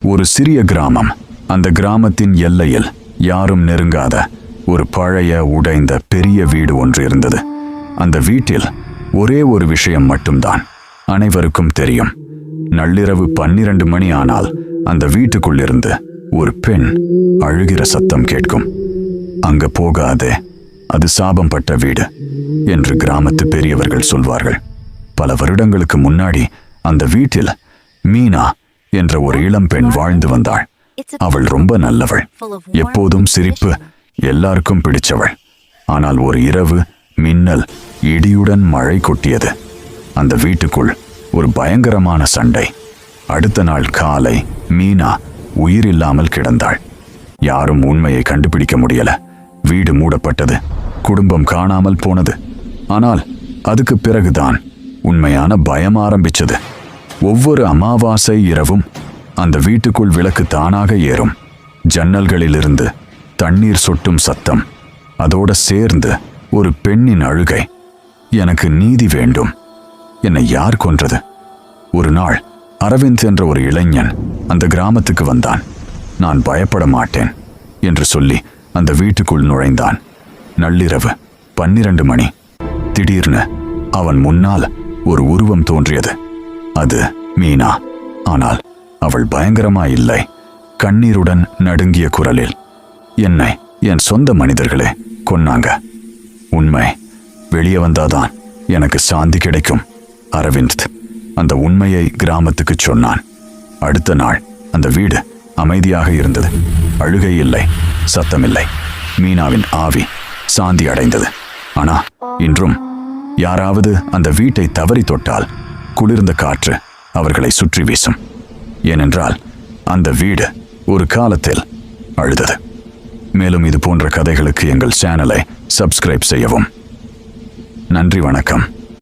ஒரு சிறிய கிராமம். அந்த கிராமத்தின் எல்லையில் யாரும் நெருங்காத ஒரு பழைய உடைந்த பெரிய வீடு ஒன்று இருந்தது. அந்த வீட்டில் ஒரே ஒரு விஷயம் மட்டும்தான் அனைவருக்கும் தெரியும். நள்ளிரவு 12 மணி ஆனால் அந்த வீட்டுக்குள்ளிருந்து ஒரு பெண் அழுகிற சத்தம் கேட்கும். அங்க போகாதே, அது சாபம் பட்ட வீடு என்று கிராமத்து பெரியவர்கள் சொல்வார்கள். பல வருடங்களுக்கு முன்னாடி அந்த வீட்டில் மீனா என்ற ஒரு இளம் பெண் வாழ்ந்து வந்தாள். அவள் ரொம்ப நல்லவள், எப்போதும் சிரிப்பு, எல்லாருக்கும் பிடிச்சவள். ஆனால் ஒரு இரவு மின்னல் இடியுடன் மழை கொட்டியது. அந்த வீட்டுக்குள் ஒரு பயங்கரமான சண்டை. அடுத்த நாள் காலை மீனா உயிரில்லாமல் கிடந்தாள். யாரும் உண்மையை கண்டுபிடிக்க முடியல. வீடு மூடப்பட்டது, குடும்பம் காணாமல் போனது. ஆனால் அதுக்கு பிறகுதான் உண்மையான பயம் ஆரம்பிச்சது. ஒவ்வொரு அமாவாசை இரவும் அந்த வீட்டுக்குள் விளக்கு தானாக ஏறும். ஜன்னல்களிலிருந்து தண்ணீர் சொட்டும் சத்தம், அதோட சேர்ந்து ஒரு பெண்ணின் அழுகை. எனக்கு நீதி வேண்டும். என்னை யார் கொன்றது? ஒரு நாள் அரவிந்த் என்ற ஒரு இளைஞன் அந்த கிராமத்துக்கு வந்தான். நான் பயப்பட மாட்டேன் என்று சொல்லி அந்த வீட்டுக்குள் நுழைந்தான். நள்ளிரவு 12 மணி. திடீர்னு அவன் முன்னால் ஒரு உருவம் தோன்றியது. அது மீனா. ஆனால் அவள் பயங்கரமாயில்லை. கண்ணீருடன் நடுங்கிய குரலில், என்னை என் சொந்த மனிதர்களே கொன்னாங்க. உண்மை வெளியே வந்தாதான் எனக்கு சாந்தி கிடைக்கும். அரவிந்த் அந்த உண்மையை கிராமத்துக்கு சொன்னான். அடுத்த நாள் அந்த வீடு அமைதியாக இருந்தது. அழுகை இல்லை, சத்தமில்லை. மீனாவின் ஆவி சாந்தி அடைந்தது. ஆனா இன்றும் யாராவது அந்த வீட்டை தவறி தொட்டால் குளிர்ந்த காற்று அவர்களை சுற்றி வீசும். ஏனென்றால் அந்த வீடு ஒரு காலத்தில் அழுதது. மேலும் இது போன்ற கதைகளுக்கு எங்கள் சேனலை சப்ஸ்கிரைப் செய்யவும். நன்றி, வணக்கம்.